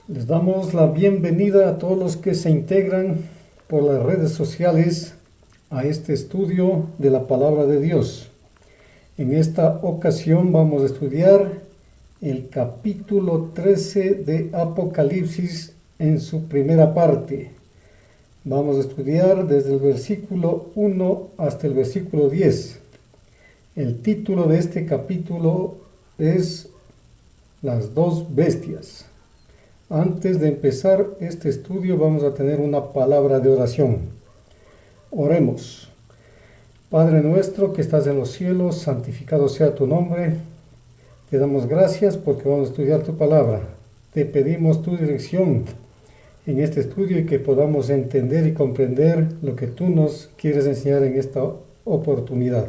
Les damos la bienvenida a todos los que se integran por las redes sociales a este estudio de la Palabra de Dios. En esta ocasión vamos a estudiar el capítulo 13 de Apocalipsis en su primera parte. Vamos a estudiar desde el versículo 1 hasta el versículo 10. El título de este capítulo es Las dos bestias. Antes de empezar este estudio vamos a tener una palabra de oración. Oremos. Padre nuestro que estás en los cielos, santificado sea tu nombre. Te damos gracias porque vamos a estudiar tu palabra. Te pedimos tu dirección en este estudio y que podamos entender y comprender lo que tú nos quieres enseñar en esta oportunidad.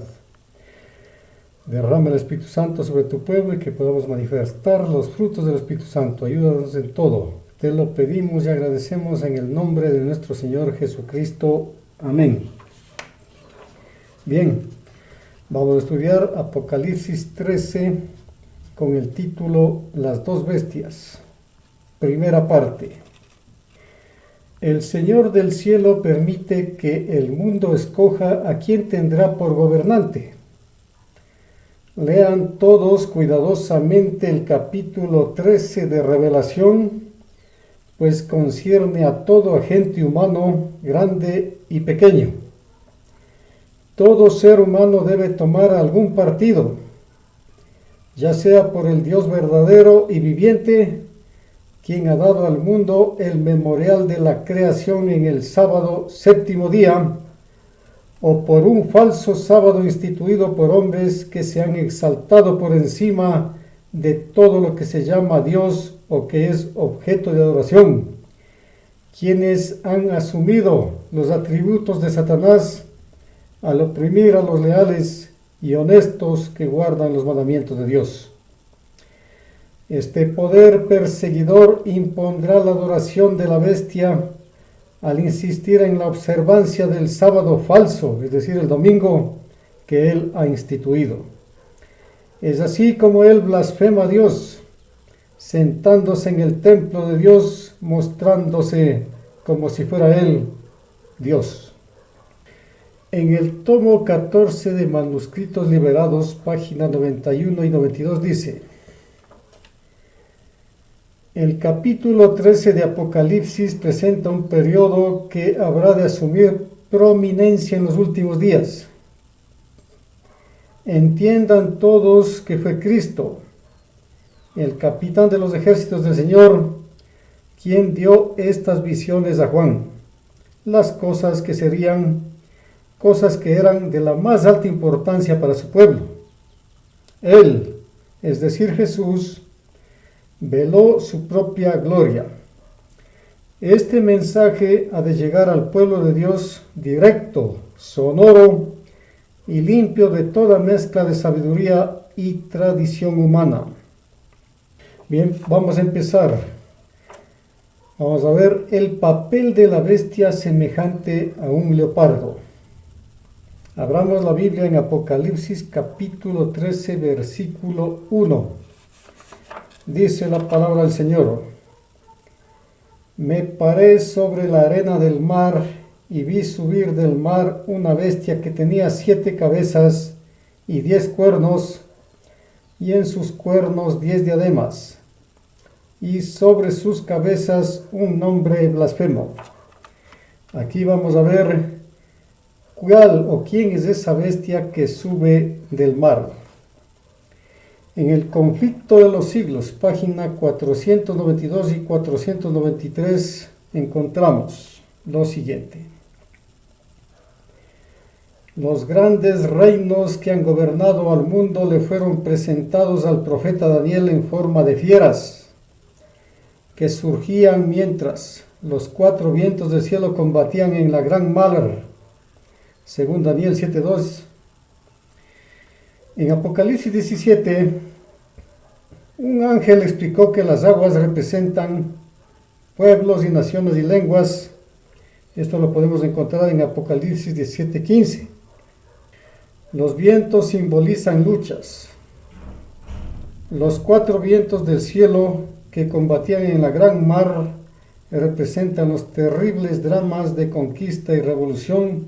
Derrama el Espíritu Santo sobre tu pueblo y que podamos manifestar los frutos del Espíritu Santo. Ayúdanos en todo. Te lo pedimos y agradecemos en el nombre de nuestro Señor Jesucristo. Amén. Bien, vamos a estudiar Apocalipsis 13 con el título Las dos bestias. Primera parte. El Señor del cielo permite que el mundo escoja a quien tendrá por gobernante. Lean todos cuidadosamente el capítulo 13 de Revelación, pues concierne a todo agente humano, grande y pequeño. Todo ser humano debe tomar algún partido, ya sea por el Dios verdadero y viviente, quien ha dado al mundo el memorial de la creación en el sábado séptimo día, o por un falso sábado instituido por hombres que se han exaltado por encima de todo lo que se llama Dios o que es objeto de adoración, quienes han asumido los atributos de Satanás al oprimir a los leales y honestos que guardan los mandamientos de Dios. Este poder perseguidor impondrá la adoración de la bestia al insistir en la observancia del sábado falso, es decir, el domingo que él ha instituido. Es así como él blasfema a Dios, sentándose en el templo de Dios, mostrándose como si fuera él Dios. En el tomo 14 de Manuscritos Liberados, página 91 y 92 dice: el capítulo 13 de Apocalipsis presenta un periodo que habrá de asumir prominencia en los últimos días. Entiendan todos que fue Cristo, el capitán de los ejércitos del Señor, quien dio estas visiones a Juan, las cosas que serían, cosas que eran de la más alta importancia para su pueblo. Él, es decir, Jesús, veló su propia gloria. Este mensaje ha de llegar al pueblo de Dios directo, sonoro y limpio de toda mezcla de sabiduría y tradición humana. Bien, vamos a empezar. Vamos a ver el papel de la bestia semejante a un leopardo. Abramos la Biblia en Apocalipsis capítulo 13, versículo 1. Dice la palabra del Señor: me paré sobre la arena del mar y vi subir del mar una bestia que tenía 7 cabezas y 10 cuernos, y en sus cuernos 10 diademas, y sobre sus cabezas un nombre blasfemo. Aquí vamos a ver cuál o quién es esa bestia que sube del mar. En el conflicto de los siglos, página 492 y 493, encontramos lo siguiente: los grandes reinos que han gobernado al mundo le fueron presentados al profeta Daniel en forma de fieras, que surgían mientras los 4 vientos del cielo combatían en la gran mar, según Daniel 7:2. En Apocalipsis 17, un ángel explicó que las aguas representan pueblos y naciones y lenguas. Esto lo podemos encontrar en Apocalipsis 17:15. Los vientos simbolizan luchas. Los 4 vientos del cielo, que que combatían en la Gran Mar representan los terribles dramas de conquista y revolución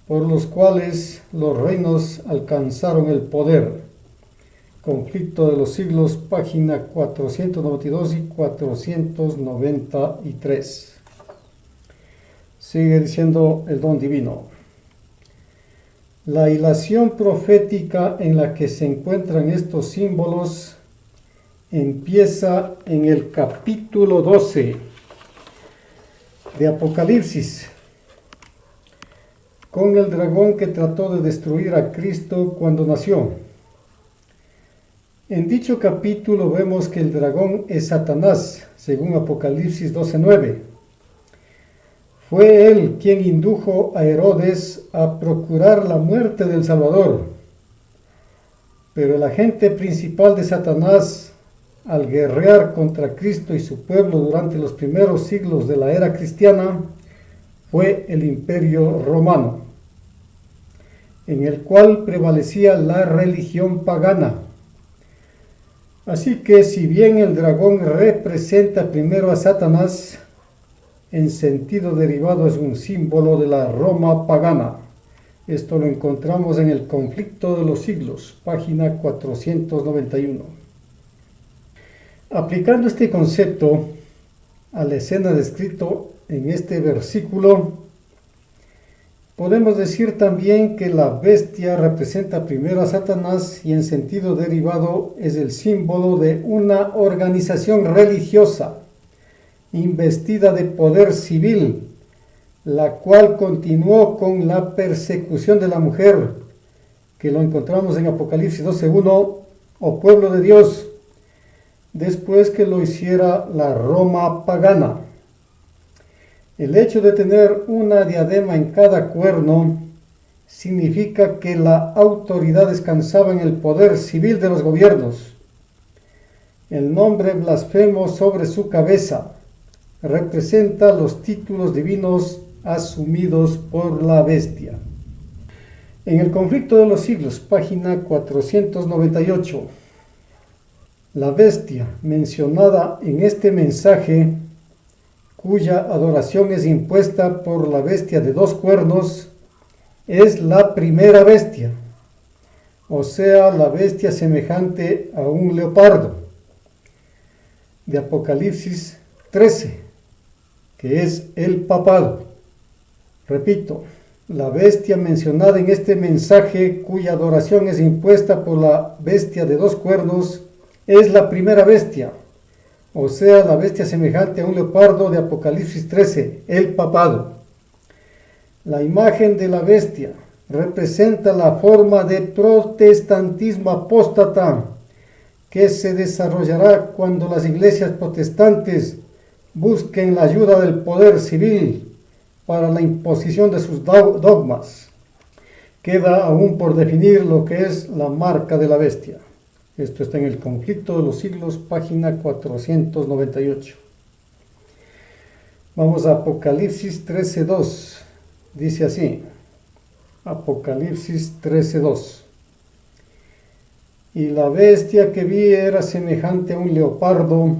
por los cuales los reinos alcanzaron el poder. Conflicto de los siglos, página 492 y 493. Sigue diciendo el don divino. La hilación profética en la que se encuentran estos símbolos empieza en el capítulo 12 de Apocalipsis, con el dragón que trató de destruir a Cristo cuando nació. En dicho capítulo vemos que el dragón es Satanás, según Apocalipsis 12:9. Fue él quien indujo a Herodes a procurar la muerte del Salvador. Pero el agente principal de Satanás, al guerrear contra Cristo y su pueblo durante los primeros siglos de la era cristiana, fue el Imperio Romano, en el cual prevalecía la religión pagana. Así que si bien el dragón representa primero a Satanás, en sentido derivado es un símbolo de la Roma pagana. Esto lo encontramos en el Conflicto de los Siglos, página 491. Aplicando este concepto a la escena descrito en este versículo, podemos decir también que la bestia representa primero a Satanás y en sentido derivado es el símbolo de una organización religiosa investida de poder civil, la cual continuó con la persecución de la mujer, que lo encontramos en Apocalipsis 12:1, o pueblo de Dios, después que lo hiciera la Roma pagana. El hecho de tener una diadema en cada cuerno significa que la autoridad descansaba en el poder civil de los gobiernos. El nombre blasfemo sobre su cabeza representa los títulos divinos asumidos por la bestia. En el Conflicto de los Siglos, página 498, la bestia mencionada en este mensaje, cuya adoración es impuesta por la bestia de dos cuernos, es la primera bestia, o sea, la bestia semejante a un leopardo, de Apocalipsis 13, que es el papado. Repito, la bestia mencionada en este mensaje, cuya adoración es impuesta por la bestia de dos cuernos, es la primera bestia, o sea, la bestia semejante a un leopardo de Apocalipsis 13, el papado. La imagen de la bestia representa la forma de protestantismo apóstata que se desarrollará cuando las iglesias protestantes busquen la ayuda del poder civil para la imposición de sus dogmas. Queda aún por definir lo que es la marca de la bestia. Esto está en el Conflicto de los Siglos, página 498. Vamos a Apocalipsis 13:2. Dice así, Apocalipsis 13:2. Y la bestia que vi era semejante a un leopardo,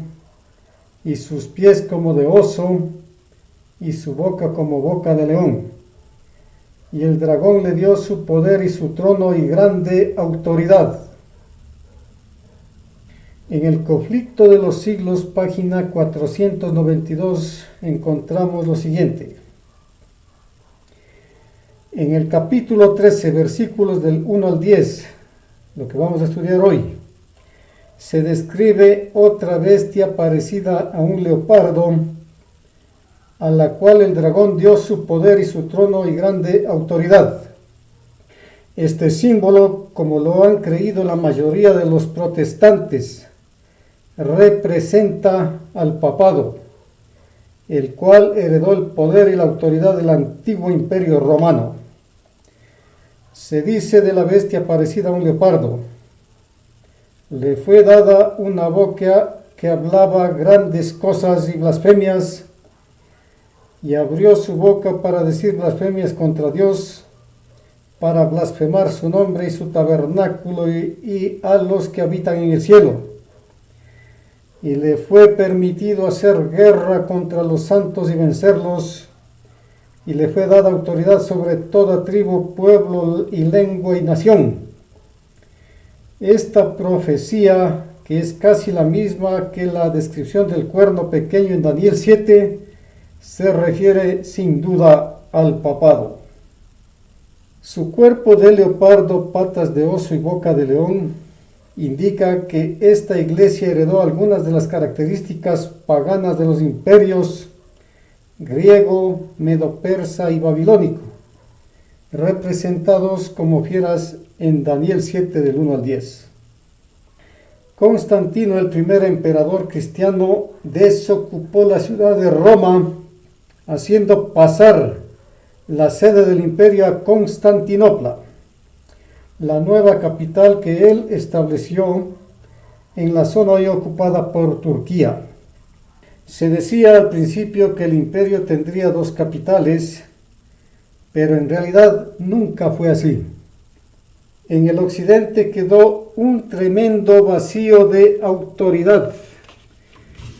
y sus pies como de oso, y su boca como boca de león. Y el dragón le dio su poder y su trono y grande autoridad. En el Conflicto de los Siglos, página 492, encontramos lo siguiente. En el capítulo 13, versículos del 1 al 10, lo que vamos a estudiar hoy, se describe otra bestia parecida a un leopardo, a la cual el dragón dio su poder y su trono y grande autoridad. Este símbolo, como lo han creído la mayoría de los protestantes, representa al papado, el cual heredó el poder y la autoridad del antiguo imperio romano. Se dice de la bestia parecida a un leopardo: le fue dada una boca que hablaba grandes cosas y blasfemias, y abrió su boca para decir blasfemias contra Dios, para blasfemar su nombre y su tabernáculo y a los que habitan en el cielo. y le fue permitido hacer guerra contra los santos y vencerlos, y le fue dada autoridad sobre toda tribu, pueblo y lengua y nación. Esta profecía, que es casi la misma que la descripción del cuerno pequeño en Daniel 7, se refiere sin duda al papado. Su cuerpo de leopardo, patas de oso y boca de león indica que esta iglesia heredó algunas de las características paganas de los imperios griego, medo-persa y babilónico, representados como fieras en Daniel 7 del 1 al 10. Constantino, el primer emperador cristiano, desocupó la ciudad de Roma, haciendo pasar la sede del imperio a Constantinopla, la nueva capital que él estableció en la zona hoy ocupada por Turquía. Se decía al principio que el imperio tendría dos capitales, pero en realidad nunca fue así. En el occidente quedó un tremendo vacío de autoridad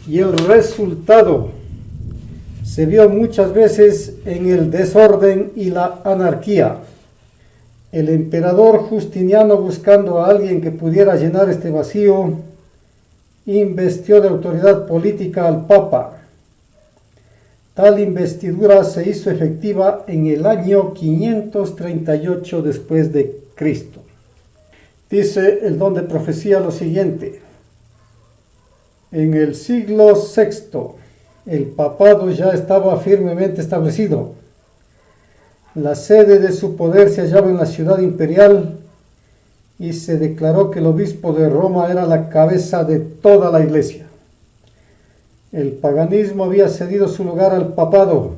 y el resultado se vio muchas veces en el desorden y la anarquía. El emperador Justiniano, buscando a alguien que pudiera llenar este vacío, investió de autoridad política al Papa. Tal investidura se hizo efectiva en el año 538 después de Cristo. Dice el don de profecía lo siguiente: en el siglo VI el papado ya estaba firmemente establecido. La sede de su poder se hallaba en la ciudad imperial y se declaró que el obispo de Roma era la cabeza de toda la iglesia. El paganismo había cedido su lugar al papado.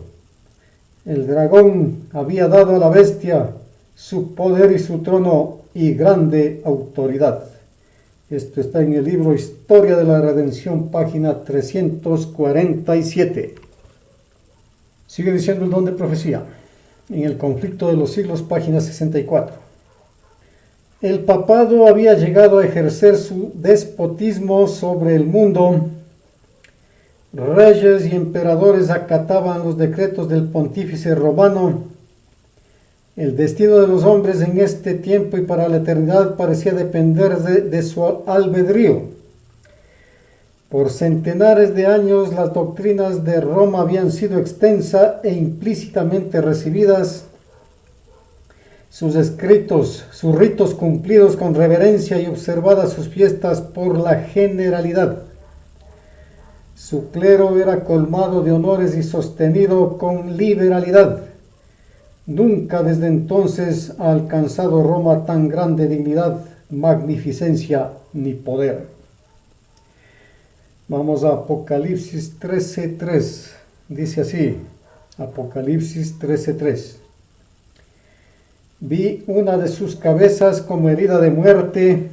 El dragón había dado a la bestia su poder y su trono y grande autoridad. Esto está en el libro Historia de la Redención, página 347. Sigue diciendo el don de profecía. En el conflicto de los siglos, página 64. El papado había llegado a ejercer su despotismo sobre el mundo. Reyes y emperadores acataban los decretos del pontífice romano. El destino de los hombres en este tiempo y para la eternidad parecía depender de su albedrío. Por centenares de años las doctrinas de Roma habían sido extensa e implícitamente recibidas, sus escritos, sus ritos cumplidos con reverencia y observadas sus fiestas por la generalidad. Su clero era colmado de honores y sostenido con liberalidad. Nunca desde entonces ha alcanzado Roma tan grande dignidad, magnificencia ni poder. Vamos a Apocalipsis 13:3. Dice así, Apocalipsis 13:3. Vi una de sus cabezas como herida de muerte,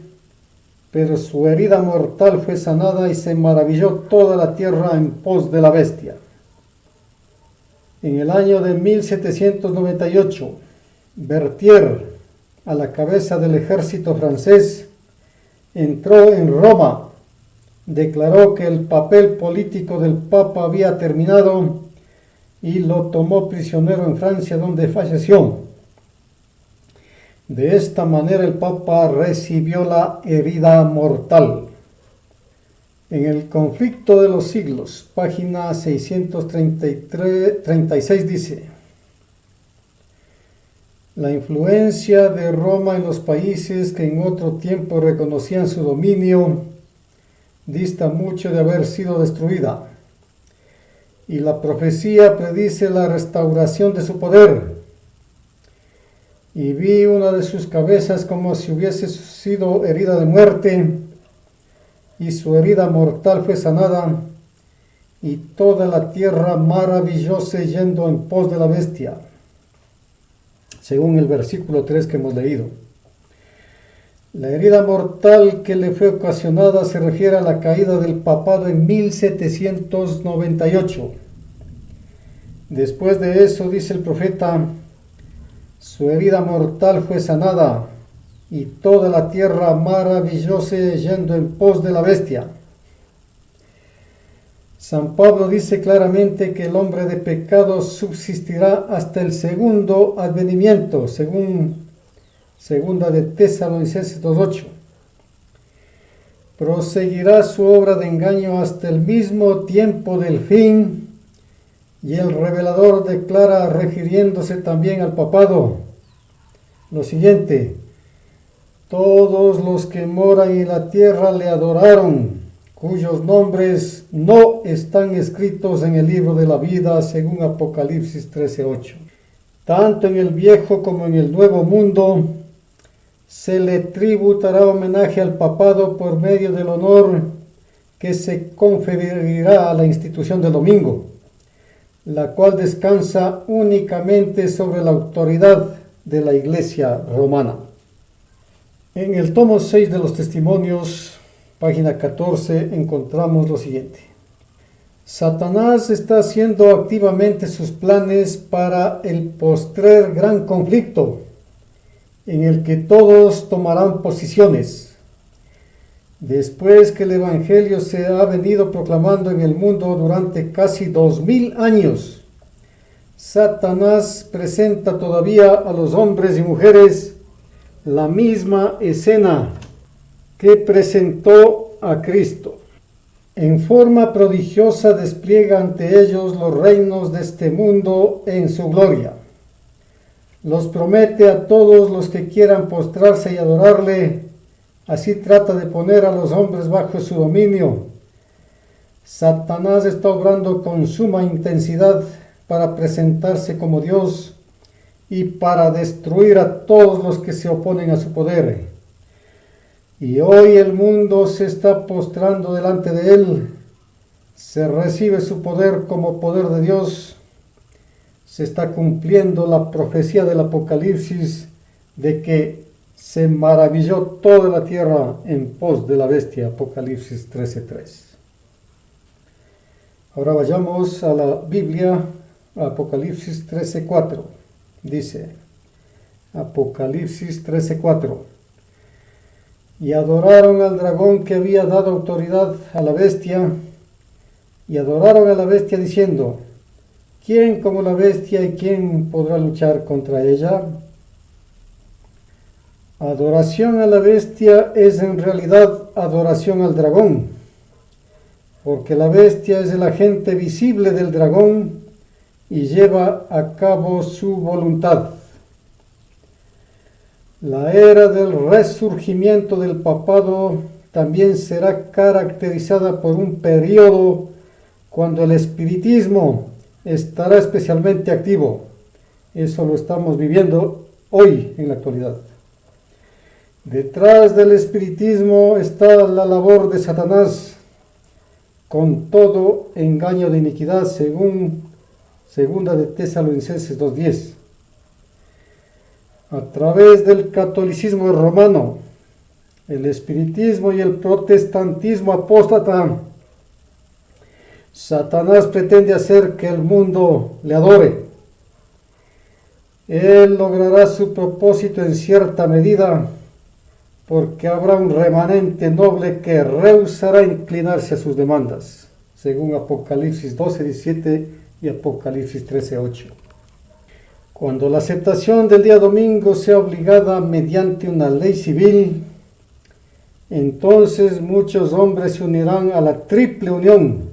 pero su herida mortal fue sanada y se maravilló toda la tierra en pos de la bestia. En el año de 1798, Berthier, a la cabeza del ejército francés, entró en Roma, declaró que el papel político del Papa había terminado y lo tomó prisionero en Francia, donde falleció. De esta manera el Papa recibió la herida mortal. En el conflicto de los siglos, página 636 dice: la influencia de Roma en los países que en otro tiempo reconocían su dominio dista mucho de haber sido destruida, y la profecía predice la restauración de su poder. Y vi una de sus cabezas como si hubiese sido herida de muerte, y su herida mortal fue sanada, y toda la tierra maravillóse yendo en pos de la bestia, según el versículo 3 que hemos leído. La herida mortal que le fue ocasionada se refiere a la caída del papado en 1798. Después de eso, dice el profeta, su herida mortal fue sanada, y toda la tierra maravillóse yendo en pos de la bestia. San Pablo dice claramente que el hombre de pecado subsistirá hasta el segundo advenimiento, según segunda de Tesalonicenses 2:8. Proseguirá su obra de engaño hasta el mismo tiempo del fin, y el revelador declara, refiriéndose también al papado, lo siguiente: todos los que moran en la tierra le adoraron, cuyos nombres no están escritos en el libro de la vida, según Apocalipsis 13:8. Tanto en el viejo como en el nuevo mundo se le tributará homenaje al papado por medio del honor que se conferirá a la institución del domingo, la cual descansa únicamente sobre la autoridad de la Iglesia romana. En el tomo 6 de los Testimonios, página 14, encontramos lo siguiente: Satanás está haciendo activamente sus planes para el postrer gran conflicto, en el que todos tomarán posiciones. Después que el Evangelio se ha venido proclamando en el mundo durante casi 2000 años, Satanás presenta todavía a los hombres y mujeres la misma escena que presentó a Cristo. En forma prodigiosa despliega ante ellos los reinos de este mundo en su gloria. Los promete a todos los que quieran postrarse y adorarle. Así trata de poner a los hombres bajo su dominio. Satanás está obrando con suma intensidad para presentarse como Dios y para destruir a todos los que se oponen a su poder. Y hoy el mundo se está postrando delante de él. Se recibe su poder como poder de Dios. Se está cumpliendo la profecía del Apocalipsis de que se maravilló toda la tierra en pos de la bestia, Apocalipsis 13:3. Ahora vayamos a la Biblia, Apocalipsis 13:4. Dice, Apocalipsis 13:4: y adoraron al dragón que había dado autoridad a la bestia, y adoraron a la bestia diciendo: ¿quién como la bestia y quién podrá luchar contra ella? Adoración a la bestia es en realidad adoración al dragón, porque la bestia es el agente visible del dragón y lleva a cabo su voluntad. La era del resurgimiento del papado también será caracterizada por un periodo cuando el espiritismo estará especialmente activo. Eso lo estamos viviendo hoy en la actualidad. Detrás del espiritismo está la labor de Satanás, con todo engaño de iniquidad, según segunda de Tesalonicenses 2:10. A través del catolicismo romano, el espiritismo y el protestantismo apóstata, Satanás pretende hacer que el mundo le adore. Él logrará su propósito en cierta medida, porque habrá un remanente noble que rehusará inclinarse a sus demandas, según Apocalipsis 12:17 y Apocalipsis 13:8. Cuando la aceptación del día domingo sea obligada mediante una ley civil, entonces muchos hombres se unirán a la triple unión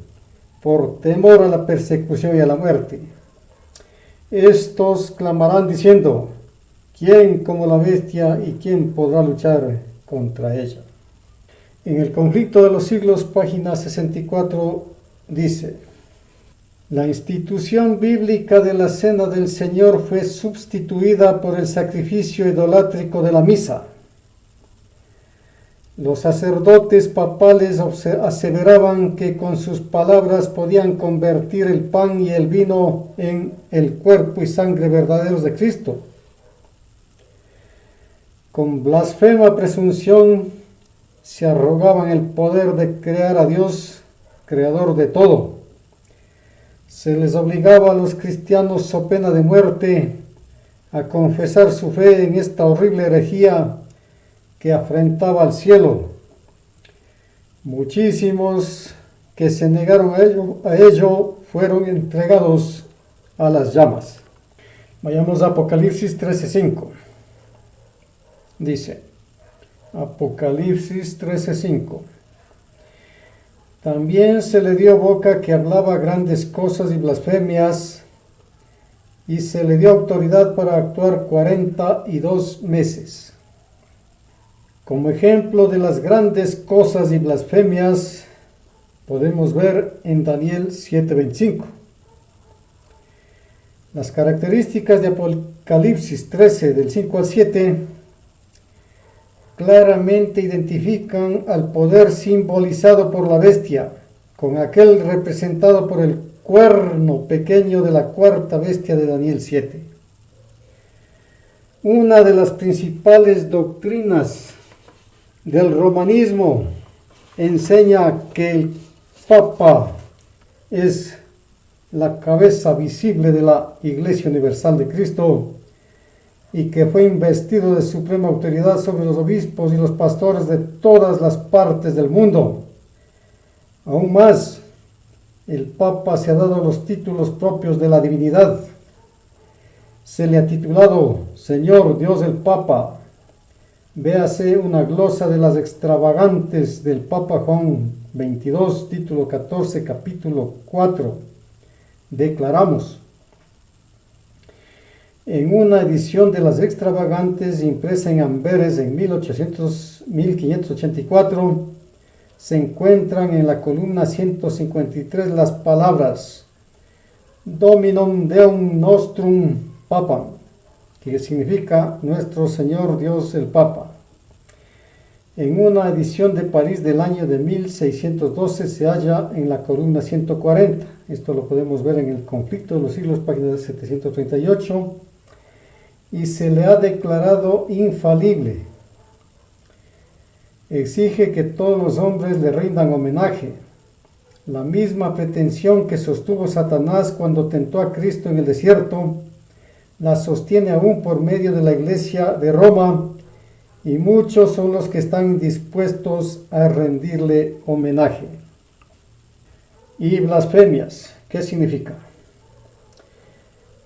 por temor a la persecución y a la muerte. Estos clamarán diciendo: ¿quién como la bestia y quién podrá luchar contra ella? En el conflicto de los siglos, página 64, dice: la institución bíblica de la Cena del Señor fue sustituida por el sacrificio idolátrico de la misa. Los sacerdotes papales aseveraban que con sus palabras podían convertir el pan y el vino en el cuerpo y sangre verdaderos de Cristo. Con blasfema presunción se arrogaban el poder de crear a Dios, creador de todo. Se les obligaba a los cristianos, so pena de muerte, a confesar su fe en esta horrible herejía que afrentaba al cielo. Muchísimos que se negaron a ello fueron entregados a las llamas. Vayamos a Apocalipsis 13:5. Dice, Apocalipsis 13:5. También se le dio boca que hablaba grandes cosas y blasfemias, y se le dio autoridad para actuar 42 meses. Como ejemplo de las grandes cosas y blasfemias, podemos ver en Daniel 7:25. Las características de Apocalipsis 13, del 5 al 7, claramente identifican al poder simbolizado por la bestia, con aquel representado por el cuerno pequeño de la cuarta bestia de Daniel 7. Una de las principales doctrinas del romanismo enseña que el Papa es la cabeza visible de la Iglesia Universal de Cristo y que fue investido de suprema autoridad sobre los obispos y los pastores de todas las partes del mundo. Aún más, el Papa se ha dado los títulos propios de la divinidad. Se le ha titulado Señor Dios el Papa. Véase una glosa de las extravagantes del Papa Juan 22, título 14, capítulo 4. Declaramos. En una edición de las extravagantes impresa en Amberes en 1584, se encuentran en la columna 153 las palabras Dominum Deum Nostrum Papam, que significa Nuestro Señor Dios el Papa. En una edición de París del año de 1612 se halla en la columna 140. Esto lo podemos ver en el Conflicto de los Siglos, página 738, y se le ha declarado infalible. Exige que todos los hombres le rindan homenaje. La misma pretensión que sostuvo Satanás cuando tentó a Cristo en el desierto, la sostiene aún por medio de la Iglesia de Roma, y muchos son los que están dispuestos a rendirle homenaje. Y blasfemias, ¿qué significa?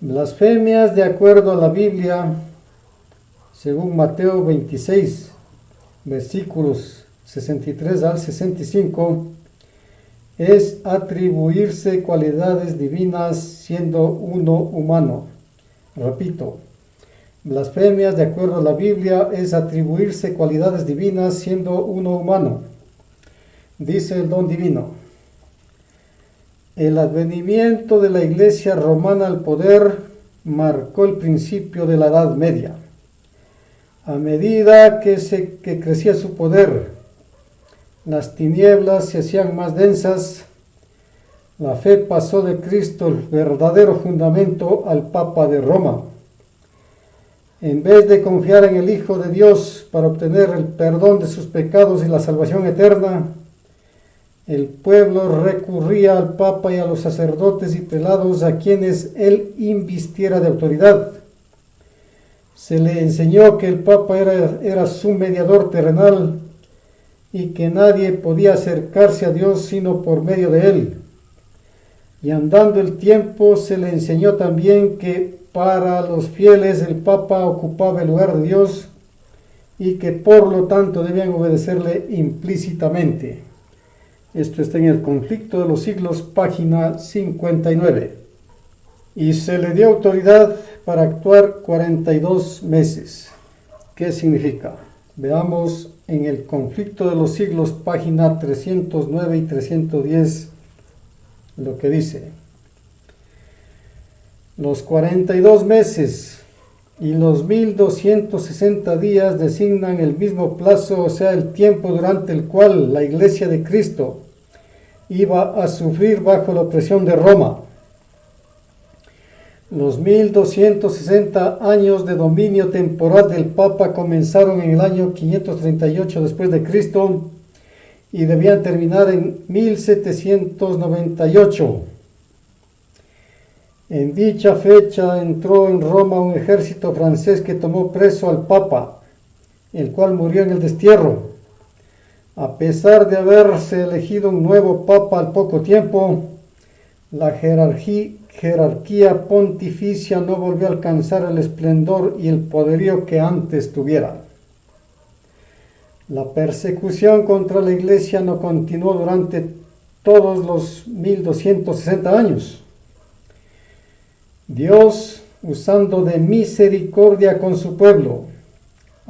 Blasfemias, de acuerdo a la Biblia, según Mateo 26, versículos 63 al 65, es atribuirse cualidades divinas siendo uno humano. Repito, blasfemias, de acuerdo a la Biblia, es atribuirse cualidades divinas siendo uno humano. Dice el don divino: el advenimiento de la Iglesia romana al poder marcó el principio de la Edad Media. A medida que crecía su poder, las tinieblas se hacían más densas. La fe pasó de Cristo, el verdadero fundamento, al Papa de Roma. En vez de confiar en el Hijo de Dios para obtener el perdón de sus pecados y la salvación eterna, el pueblo recurría al Papa y a los sacerdotes y prelados a quienes él invistiera de autoridad. Se le enseñó que el Papa era su mediador terrenal y que nadie podía acercarse a Dios sino por medio de él. Y andando el tiempo se le enseñó también que para los fieles el Papa ocupaba el lugar de Dios y que por lo tanto debían obedecerle implícitamente. Esto está en el Conflicto de los Siglos, página 59. Y se le dio autoridad para actuar 42 meses. ¿Qué significa? Veamos en el Conflicto de los Siglos, página 309 y 310, lo que dice: los 42 meses y los 1260 días designan el mismo plazo, o sea, el tiempo durante el cual la Iglesia de Cristo iba a sufrir bajo la opresión de Roma. Los 1260 años de dominio temporal del Papa comenzaron en el año 538 después de Cristo y debían terminar en 1798. En dicha fecha entró en Roma un ejército francés que tomó preso al Papa, el cual murió en el destierro. A pesar de haberse elegido un nuevo papa al poco tiempo, la jerarquía pontificia no volvió a alcanzar el esplendor y el poderío que antes tuviera. La persecución contra la Iglesia no continuó durante todos los 1260 años. Dios, usando de misericordia con su pueblo,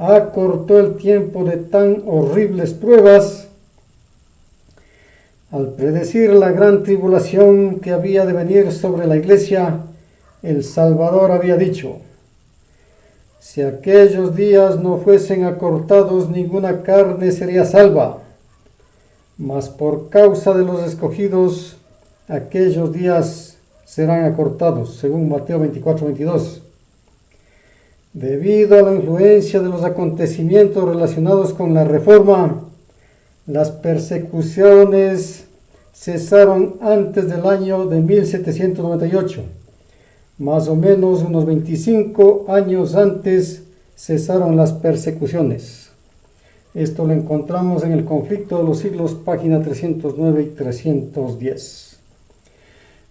acortó el tiempo de tan horribles pruebas al predecir la gran tribulación que había de venir sobre la Iglesia. El Salvador había dicho: si aquellos días no fuesen acortados, ninguna carne sería salva, mas por causa de los escogidos, aquellos días serán acortados, según Mateo 24:22. Debido a la influencia de los acontecimientos relacionados con la Reforma, las persecuciones cesaron antes del año de 1798. Más o menos unos 25 años antes cesaron las persecuciones. Esto lo encontramos en el Conflicto de los Siglos, página 309 y 310.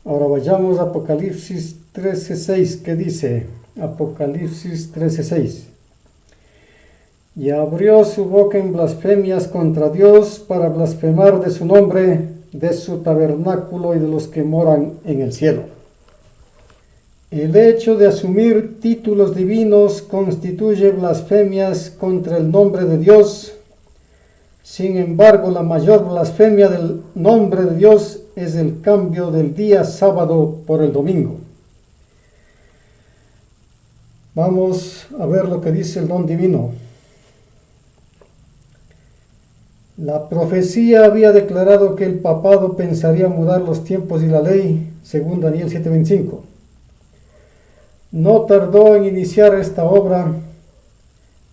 Ahora vayamos a Apocalipsis 13:6, que dice, Apocalipsis 13:6. Y abrió su boca en blasfemias contra Dios para blasfemar de su nombre, de su tabernáculo y de los que moran en el cielo. El hecho de asumir títulos divinos constituye blasfemias contra el nombre de Dios. Sin embargo, la mayor blasfemia del nombre de Dios es el cambio del día sábado por el domingo. Vamos a ver lo que dice el don divino. La profecía había declarado que el papado pensaría mudar los tiempos y la ley, según Daniel 7:25. No tardó en iniciar esta obra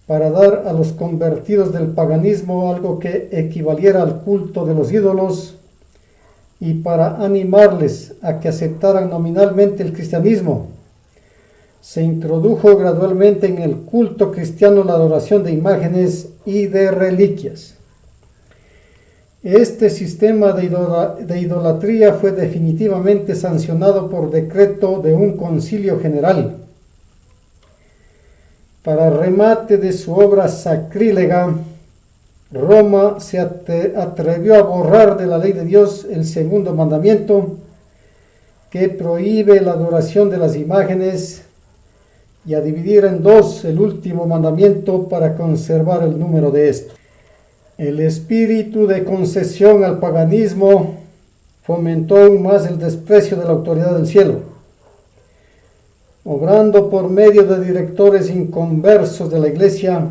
para dar a los convertidos del paganismo algo que equivaliera al culto de los ídolos y para animarles a que aceptaran nominalmente el cristianismo. Se introdujo gradualmente en el culto cristiano la adoración de imágenes y de reliquias. Este sistema de idolatría fue definitivamente sancionado por decreto de un concilio general. Para remate de su obra sacrílega, Roma se atrevió a borrar de la ley de Dios el segundo mandamiento, que prohíbe la adoración de las imágenes, y a dividir en dos el último mandamiento para conservar el número de estos. El espíritu de concesión al paganismo fomentó aún más el desprecio de la autoridad del cielo. Obrando por medio de directores inconversos de la Iglesia,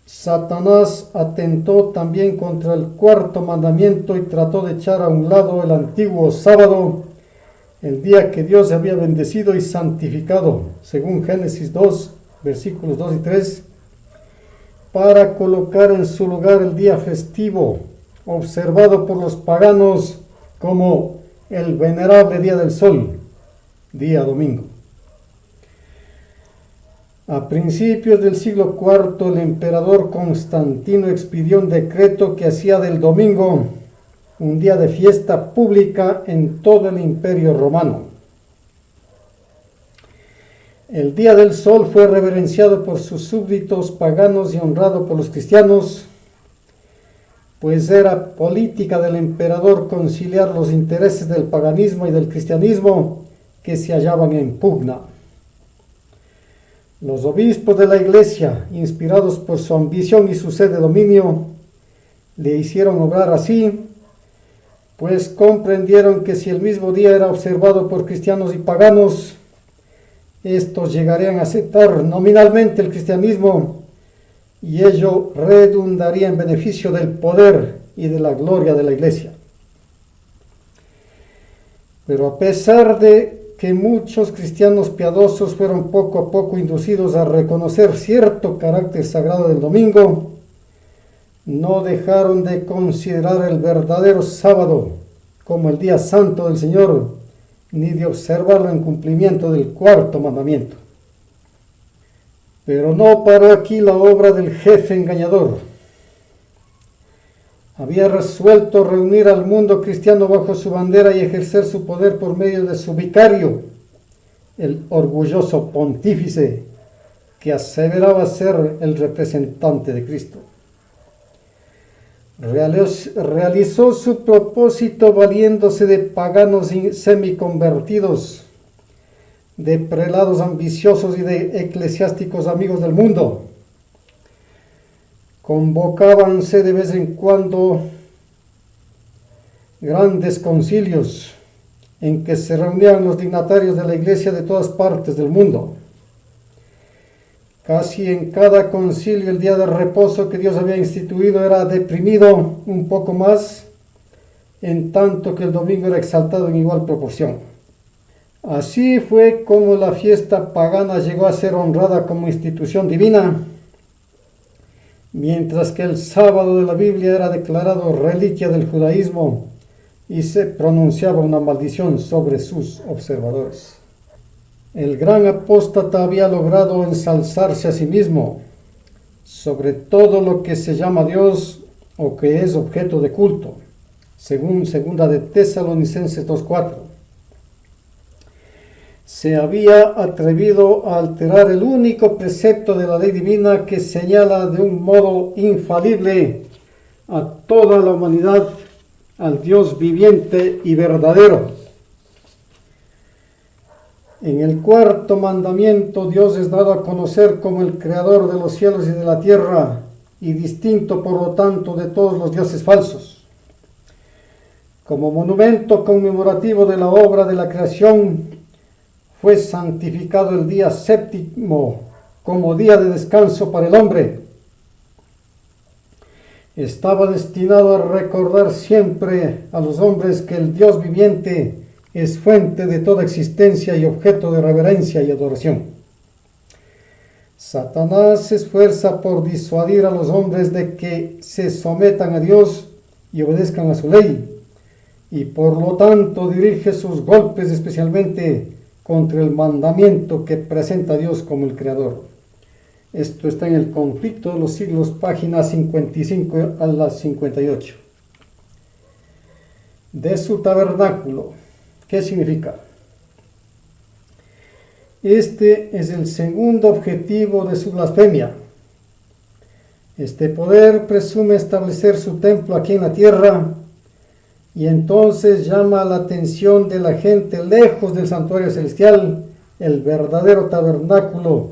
Satanás atentó también contra el cuarto mandamiento y trató de echar a un lado el antiguo sábado, el día que Dios había bendecido y santificado, según Génesis 2, versículos 2 y 3, para colocar en su lugar el día festivo, observado por los paganos como el venerable día del sol, día domingo. A principios del siglo IV, el emperador Constantino expidió un decreto que hacía del domingo un día de fiesta pública en todo el Imperio Romano. El día del sol fue reverenciado por sus súbditos paganos y honrado por los cristianos, pues era política del emperador conciliar los intereses del paganismo y del cristianismo que se hallaban en pugna. Los obispos de la Iglesia, inspirados por su ambición y su sed de dominio, le hicieron obrar así, pues comprendieron que si el mismo día era observado por cristianos y paganos, estos llegarían a aceptar nominalmente el cristianismo y ello redundaría en beneficio del poder y de la gloria de la Iglesia. Pero a pesar de que muchos cristianos piadosos fueron poco a poco inducidos a reconocer cierto carácter sagrado del domingo, no dejaron de considerar el verdadero sábado como el día santo del Señor, ni de observarlo en cumplimiento del cuarto mandamiento. Pero no paró aquí la obra del jefe engañador. Había resuelto reunir al mundo cristiano bajo su bandera y ejercer su poder por medio de su vicario, el orgulloso pontífice que aseveraba ser el representante de Cristo. Realizó su propósito valiéndose de paganos semiconvertidos, de prelados ambiciosos y de eclesiásticos amigos del mundo. Convocábanse de vez en cuando grandes concilios en que se reunían los dignatarios de la iglesia de todas partes del mundo. Casi en cada concilio el día de reposo que Dios había instituido era deprimido un poco más, en tanto que el domingo era exaltado en igual proporción. Así fue como la fiesta pagana llegó a ser honrada como institución divina, mientras que el sábado de la Biblia era declarado reliquia del judaísmo y se pronunciaba una maldición sobre sus observadores. El gran apóstata había logrado ensalzarse a sí mismo sobre todo lo que se llama Dios o que es objeto de culto, según 2 de Tesalonicenses 2:4. Se había atrevido a alterar el único precepto de la ley divina que señala de un modo infalible a toda la humanidad al Dios viviente y verdadero. En el cuarto mandamiento, Dios es dado a conocer como el creador de los cielos y de la tierra, y distinto por lo tanto de todos los dioses falsos. Como monumento conmemorativo de la obra de la creación, fue santificado el día séptimo como día de descanso para el hombre. Estaba destinado a recordar siempre a los hombres que el Dios viviente es fuente de toda existencia y objeto de reverencia y adoración. Satanás se esfuerza por disuadir a los hombres de que se sometan a Dios y obedezcan a su ley, y por lo tanto dirige sus golpes especialmente contra el mandamiento que presenta a Dios como el Creador. Esto está en el Conflicto de los Siglos, páginas 55 a las 58. De su tabernáculo. ¿Qué significa? Este es el segundo objetivo de su blasfemia. Este poder presume establecer su templo aquí en la tierra y entonces llama la atención de la gente lejos del santuario celestial, el verdadero tabernáculo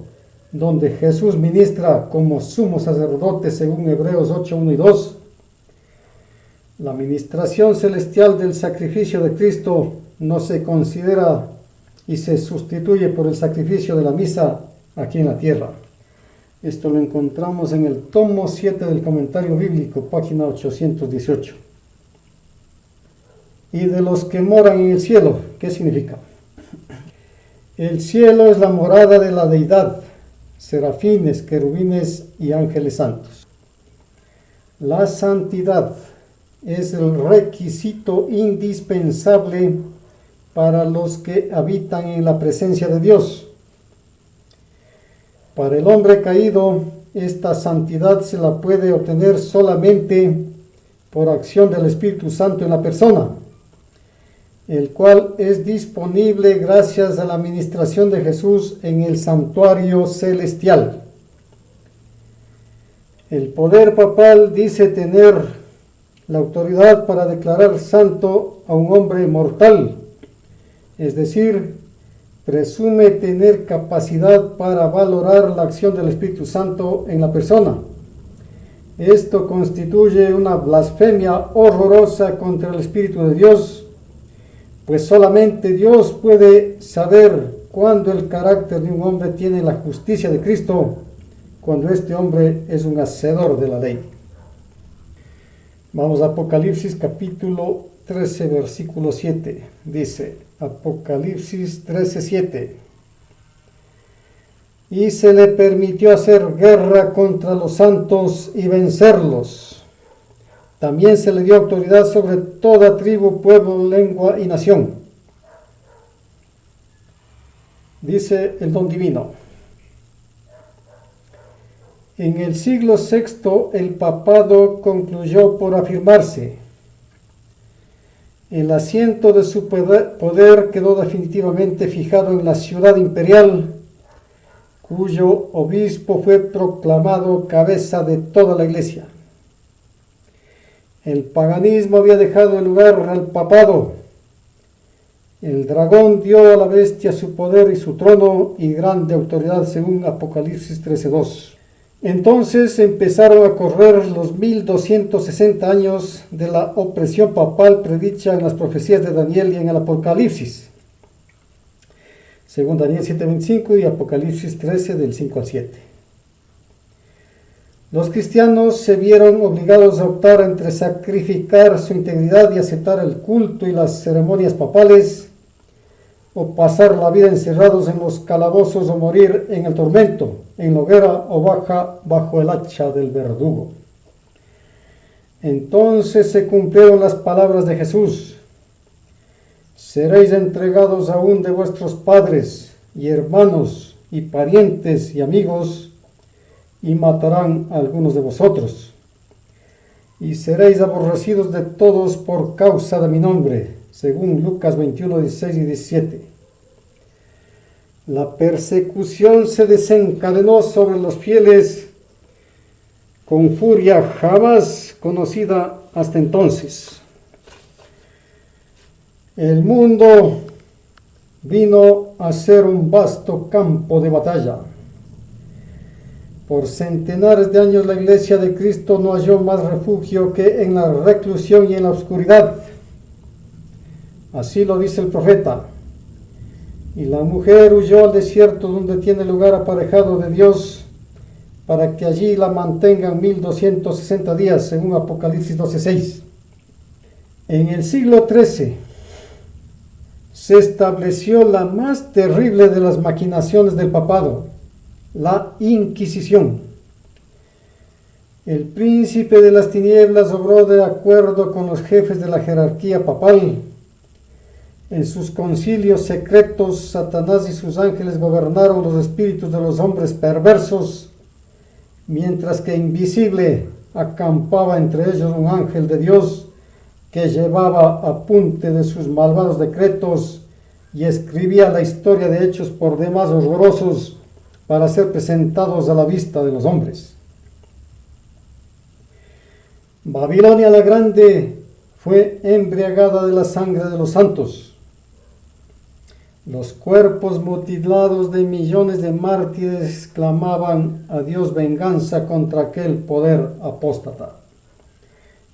donde Jesús ministra como sumo sacerdote según Hebreos 8:1 y 2. La ministración celestial del sacrificio de Cristo no se considera y se sustituye por el sacrificio de la misa aquí en la tierra. Esto lo encontramos en el tomo 7 del comentario bíblico, página 818. Y de los que moran en el cielo, ¿qué significa? El cielo es la morada de la deidad, serafines, querubines y ángeles santos. La santidad es el requisito indispensable para los que habitan en la presencia de Dios. Para el hombre caído, esta santidad se la puede obtener solamente por acción del Espíritu Santo en la persona, el cual es disponible gracias a la ministración de Jesús en el santuario celestial. El poder papal dice tener la autoridad para declarar santo a un hombre mortal, es decir, presume tener capacidad para valorar la acción del Espíritu Santo en la persona. Esto constituye una blasfemia horrorosa contra el Espíritu de Dios, pues solamente Dios puede saber cuándo el carácter de un hombre tiene la justicia de Cristo, cuando este hombre es un hacedor de la ley. Vamos a Apocalipsis capítulo 13, versículo 7. Dice, Apocalipsis 13:7. Y se le permitió hacer guerra contra los santos y vencerlos. También se le dio autoridad sobre toda tribu, pueblo, lengua y nación. Dice el don divino. En el siglo VI el papado concluyó por afirmarse. El asiento de su poder quedó definitivamente fijado en la ciudad imperial, cuyo obispo fue proclamado cabeza de toda la iglesia. El paganismo había dejado el lugar al papado. El dragón dio a la bestia su poder y su trono y grande autoridad, según Apocalipsis 13:2. Entonces empezaron a correr los 1260 años de la opresión papal predicha en las profecías de Daniel y en el Apocalipsis, según Daniel 7:25 y Apocalipsis 13 del 5 al 7. Los cristianos se vieron obligados a optar entre sacrificar su integridad y aceptar el culto y las ceremonias papales, o pasar la vida encerrados en los calabozos o morir en el tormento, en la hoguera o bajo el hacha del verdugo. Entonces se cumplieron las palabras de Jesús: seréis entregados aún de vuestros padres y hermanos y parientes y amigos, y matarán a algunos de vosotros, y seréis aborrecidos de todos por causa de mi nombre, según Lucas 21, 16 y 17. La persecución se desencadenó sobre los fieles con furia jamás conocida hasta entonces. El mundo vino a ser un vasto campo de batalla. Por centenares de años la Iglesia de Cristo no halló más refugio que en la reclusión y en la oscuridad. Así lo dice el profeta. Y la mujer huyó al desierto, donde tiene lugar aparejado de Dios, para que allí la mantengan 1260 días, según Apocalipsis 12:6. En el siglo XIII se estableció la más terrible de las maquinaciones del papado, la Inquisición. El príncipe de las tinieblas obró de acuerdo con los jefes de la jerarquía papal. En sus concilios secretos, Satanás y sus ángeles gobernaron los espíritus de los hombres perversos, mientras que invisible acampaba entre ellos un ángel de Dios que llevaba apunte de sus malvados decretos y escribía la historia de hechos por demás horrorosos para ser presentados a la vista de los hombres. Babilonia la Grande fue embriagada de la sangre de los santos. Los cuerpos mutilados de millones de mártires clamaban a Dios venganza contra aquel poder apóstata.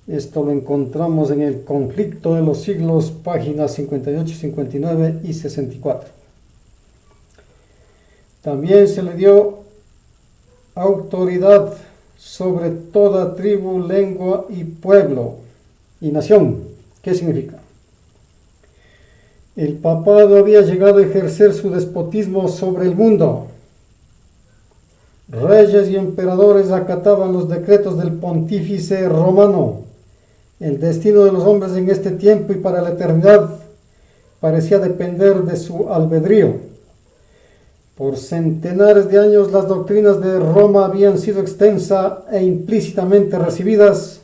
Esto lo encontramos en el Conflicto de los Siglos, páginas 58, 59 y 64. También se le dio autoridad sobre toda tribu, lengua y pueblo y nación. ¿Qué significa? El papado había llegado a ejercer su despotismo sobre el mundo. Reyes y emperadores acataban los decretos del pontífice romano. El destino de los hombres en este tiempo y para la eternidad parecía depender de su albedrío. Por centenares de años las doctrinas de Roma habían sido extensa e implícitamente recibidas,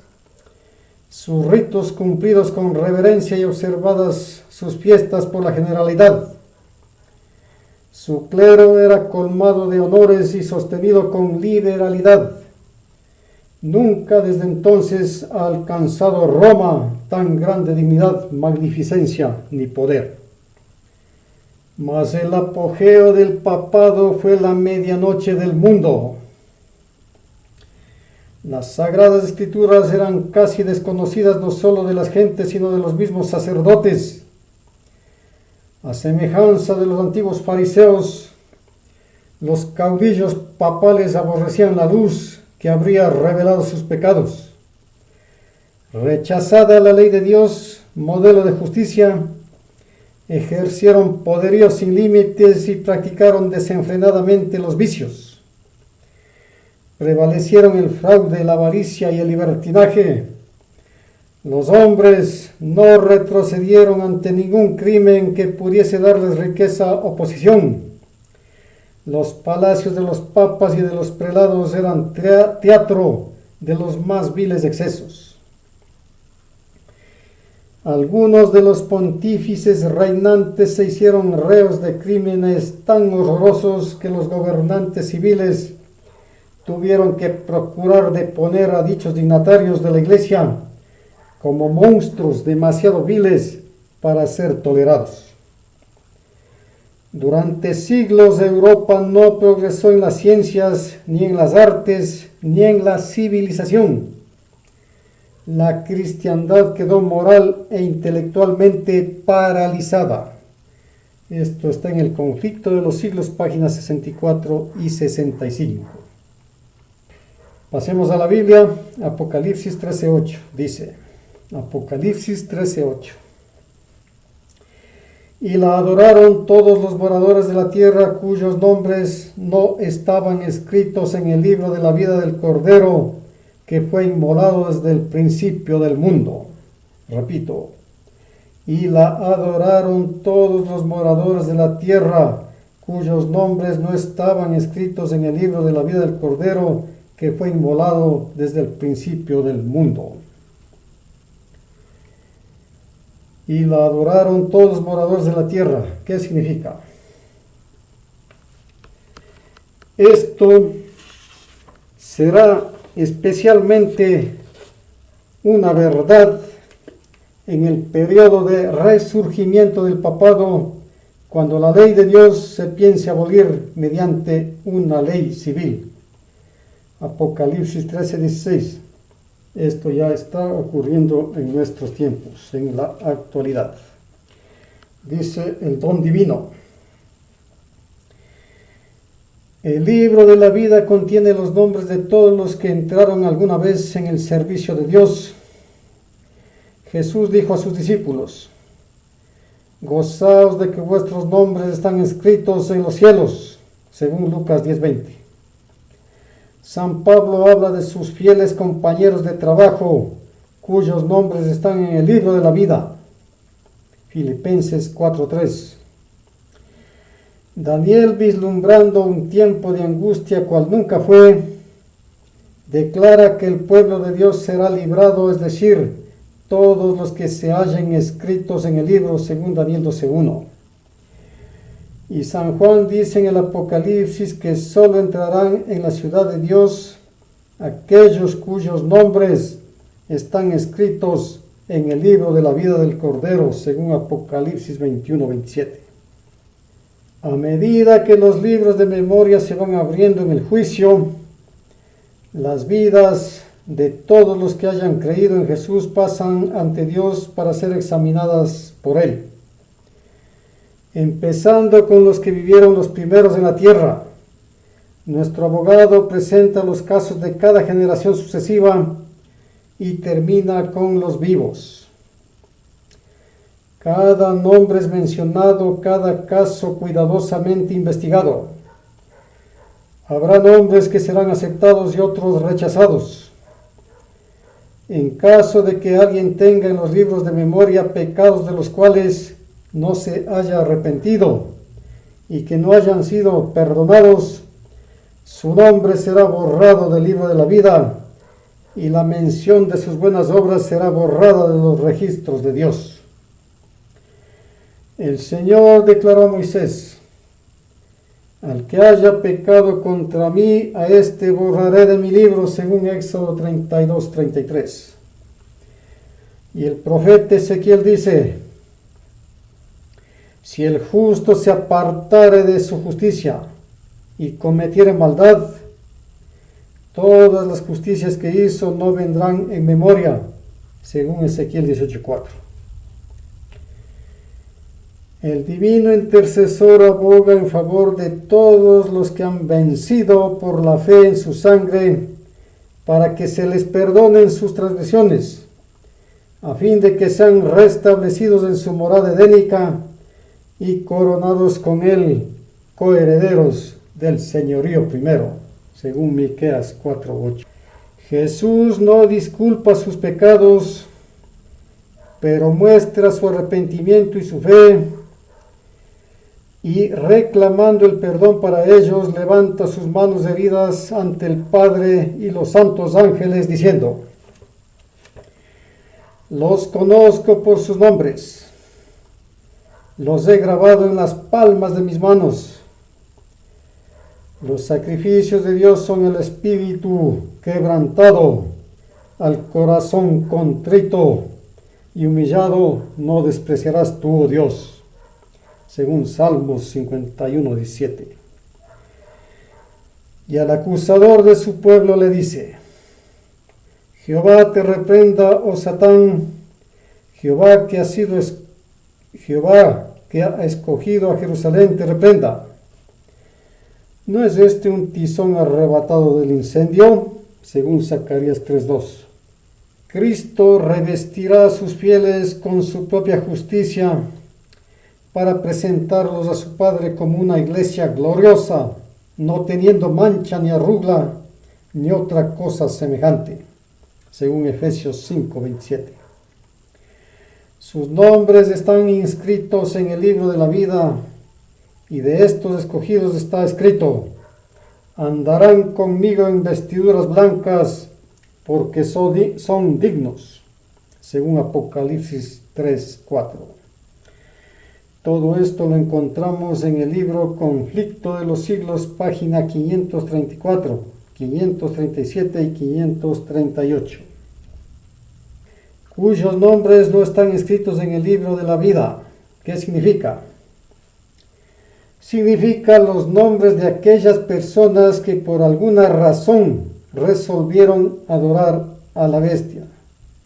sus ritos cumplidos con reverencia y observadas sus fiestas por la generalidad. Su clero era colmado de honores y sostenido con liberalidad. Nunca desde entonces ha alcanzado Roma tan grande dignidad, magnificencia ni poder. Mas el apogeo del papado fue la medianoche del mundo. Las sagradas escrituras eran casi desconocidas no solo de las gentes, sino de los mismos sacerdotes. A semejanza de los antiguos fariseos, los caudillos papales aborrecían la luz que habría revelado sus pecados. Rechazada la ley de Dios, modelo de justicia, ejercieron poderío sin límites y practicaron desenfrenadamente los vicios. Prevalecieron el fraude, la avaricia y el libertinaje. Los hombres no retrocedieron ante ningún crimen que pudiese darles riqueza o posición. Los palacios de los papas y de los prelados eran teatro de los más viles excesos. Algunos de los pontífices reinantes se hicieron reos de crímenes tan horrorosos que los gobernantes civiles tuvieron que procurar deponer a dichos dignatarios de la Iglesia como monstruos demasiado viles para ser tolerados. Durante siglos Europa no progresó en las ciencias, ni en las artes, ni en la civilización. La cristiandad quedó moral e intelectualmente paralizada. Esto está en el Conflicto de los Siglos, páginas 64 y 65. Pasemos a la Biblia. Apocalipsis 13:8 dice, Apocalipsis 13:8. Y la adoraron todos los moradores de la tierra cuyos nombres no estaban escritos en el libro de la vida del Cordero que fue inmolado desde el principio del mundo. Repito, y la adoraron todos los moradores de la tierra cuyos nombres no estaban escritos en el libro de la vida del Cordero que fue inmolado desde el principio del mundo. Y la adoraron todos los moradores de la tierra. ¿Qué significa? Esto será especialmente una verdad en el periodo de resurgimiento del papado, cuando la ley de Dios se piense abolir mediante una ley civil. Apocalipsis 13:16. Esto ya está ocurriendo en nuestros tiempos, en la actualidad. Dice el don divino. El libro de la vida contiene los nombres de todos los que entraron alguna vez en el servicio de Dios. Jesús dijo a sus discípulos, gozaos de que vuestros nombres están escritos en los cielos, según Lucas 10:20. San Pablo habla de sus fieles compañeros de trabajo, cuyos nombres están en el libro de la vida. Filipenses 4:3. Daniel, vislumbrando un tiempo de angustia cual nunca fue, declara que el pueblo de Dios será librado, es decir, todos los que se hallen escritos en el libro, según Daniel 12:1. Y San Juan dice en el Apocalipsis que solo entrarán en la ciudad de Dios aquellos cuyos nombres están escritos en el libro de la vida del Cordero, según Apocalipsis 21:27. A medida que los libros de memoria se van abriendo en el juicio, las vidas de todos los que hayan creído en Jesús pasan ante Dios para ser examinadas por Él. Empezando con los que vivieron los primeros en la tierra, nuestro abogado presenta los casos de cada generación sucesiva y termina con los vivos. Cada nombre es mencionado, cada caso cuidadosamente investigado. Habrá nombres que serán aceptados y otros rechazados. En caso de que alguien tenga en los libros de memoria pecados de los cuales no se haya arrepentido y que no hayan sido perdonados, su nombre será borrado del libro de la vida y la mención de sus buenas obras será borrada de los registros de Dios. El Señor declaró a Moisés, al que haya pecado contra mí, a este borraré de mi libro, según Éxodo 32:33. Y el profeta Ezequiel dice, si el justo se apartare de su justicia y cometiere maldad, todas las justicias que hizo no vendrán en memoria, según Ezequiel 18:4. El divino intercesor aboga en favor de todos los que han vencido por la fe en su sangre, para que se les perdonen sus transgresiones, a fin de que sean restablecidos en su morada edénica y coronados con él, coherederos del señorío primero, según Miqueas 4:8. Jesús no disculpa sus pecados, pero muestra su arrepentimiento y su fe, y reclamando el perdón para ellos, levanta sus manos heridas ante el Padre y los santos ángeles, diciendo: los conozco por sus nombres, los he grabado en las palmas de mis manos. Los sacrificios de Dios son el espíritu quebrantado, al corazón contrito y humillado no despreciarás tú, oh Dios. Según Salmos 51, 17. Y al acusador de su pueblo le dice: Jehová te reprenda, oh Satán, Jehová que ha escogido a Jerusalén te reprenda. ¿No es este un tizón arrebatado del incendio? Según Zacarías 3:2. Cristo revestirá a sus fieles con su propia justicia para presentarlos a su Padre como una iglesia gloriosa, no teniendo mancha ni arruga ni otra cosa semejante. Según Efesios 5:27. Sus nombres están inscritos en el libro de la vida, y de estos escogidos está escrito: andarán conmigo en vestiduras blancas, porque son dignos. Según Apocalipsis 3:4. Todo esto lo encontramos en el libro Conflicto de los Siglos, página 534, 537 y 538. Cuyos nombres no están escritos en el libro de la vida. ¿Qué significa? Significa los nombres de aquellas personas que por alguna razón resolvieron adorar a la bestia.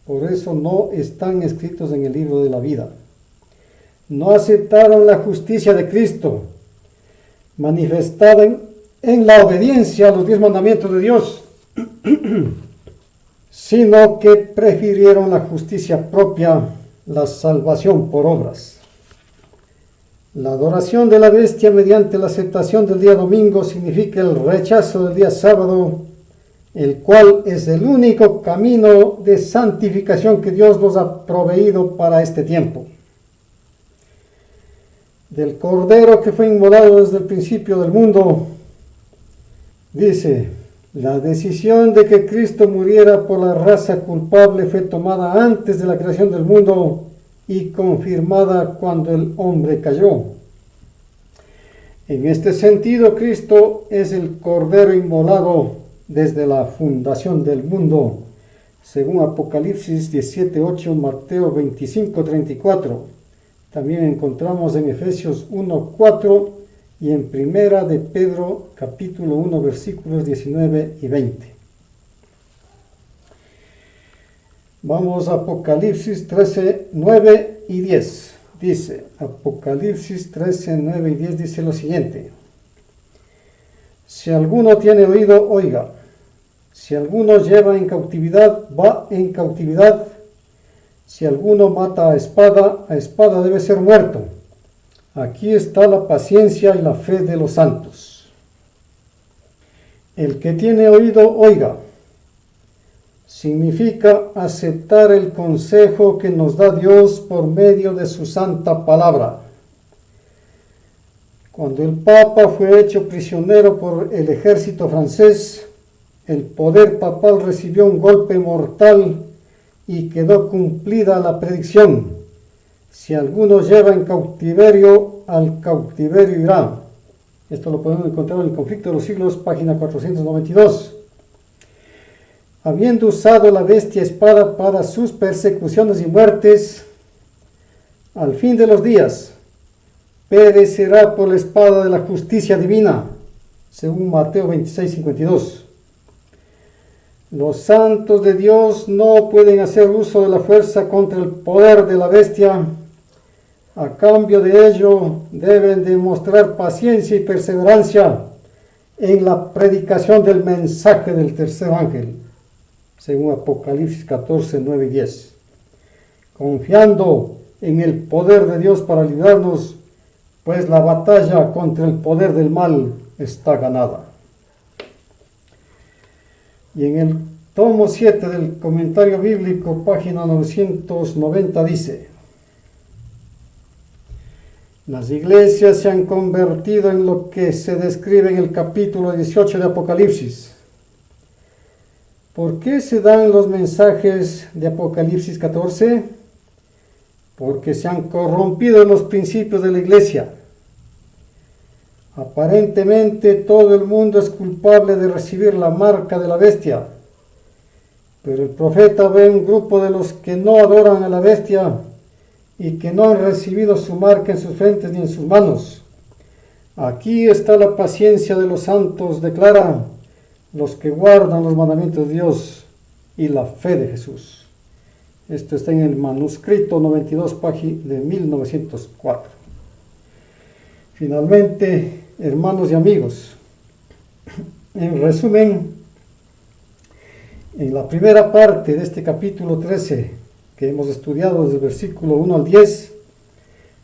Por eso no están escritos en el libro de la vida. No aceptaron la justicia de Cristo, manifestada en la obediencia a los 10 mandamientos de Dios, sino que prefirieron la justicia propia, la salvación por obras. La adoración de la bestia mediante la aceptación del día domingo significa el rechazo del día sábado, el cual es el único camino de santificación que Dios nos ha proveído para este tiempo. Del Cordero que fue inmolado desde el principio del mundo, dice: la decisión de que Cristo muriera por la raza culpable fue tomada antes de la creación del mundo y confirmada cuando el hombre cayó. En este sentido, Cristo es el Cordero inmolado desde la fundación del mundo, según Apocalipsis 17:8, Mateo 25:34. También encontramos en Efesios 1:4 y en Primera de Pedro, capítulo 1, versículos 19 y 20. Vamos a Apocalipsis 13:9 y 10. Dice, Apocalipsis 13:9 y 10 dice lo siguiente: si alguno tiene oído, oiga. Si alguno lleva en cautividad, va en cautividad. Si alguno mata a espada debe ser muerto. Aquí está la paciencia y la fe de los santos. El que tiene oído, oiga. Significa aceptar el consejo que nos da Dios por medio de su santa palabra. Cuando el Papa fue hecho prisionero por el ejército francés, el poder papal recibió un golpe mortal y quedó cumplida la predicción: si alguno lleva en cautiverio, al cautiverio irá. Esto lo podemos encontrar en el Conflicto de los Siglos, página 492. Habiendo usado la bestia espada para sus persecuciones y muertes, al fin de los días perecerá por la espada de la justicia divina, según Mateo 26:52. Los santos de Dios no pueden hacer uso de la fuerza contra el poder de la bestia. A cambio de ello, deben demostrar paciencia y perseverancia en la predicación del mensaje del tercer ángel, según Apocalipsis 14:9 y 10. Confiando en el poder de Dios para librarnos, pues la batalla contra el poder del mal está ganada. Y en el tomo 7 del comentario bíblico, página 990, dice: Las iglesias se han convertido en lo que se describe en el capítulo 18 de Apocalipsis. ¿Por qué se dan los mensajes de Apocalipsis 14? Porque se han corrompido los principios de la iglesia. Aparentemente todo el mundo es culpable de recibir la marca de la bestia, pero el profeta ve un grupo de los que no adoran a la bestia y que no han recibido su marca en sus frentes ni en sus manos. Aquí está la paciencia de los santos, declara, los que guardan los mandamientos de Dios y la fe de Jesús. Esto está en el manuscrito 92, página de 1904. Finalmente, hermanos y amigos, en resumen, en la primera parte de este capítulo 13, que hemos estudiado desde el versículo 1 al 10,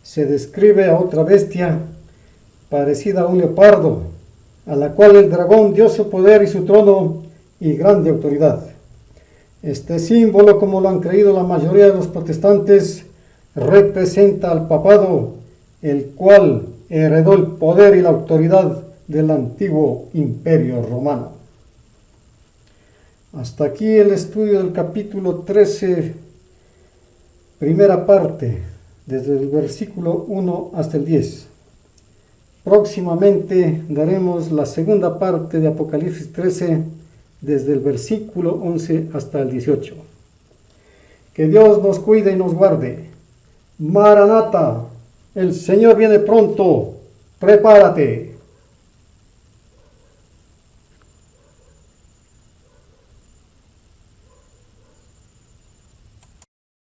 se describe a otra bestia parecida a un leopardo, a la cual el dragón dio su poder y su trono y grande autoridad. Este símbolo, como lo han creído la mayoría de los protestantes, representa al papado, el cual heredó el poder y la autoridad del antiguo imperio romano. Hasta aquí el estudio del capítulo 13, primera parte, desde el versículo 1 hasta el 10. Próximamente daremos la segunda parte de Apocalipsis 13, desde el versículo 11 hasta el 18. Que Dios nos cuide y nos guarde. Maranata, el Señor viene pronto, prepárate.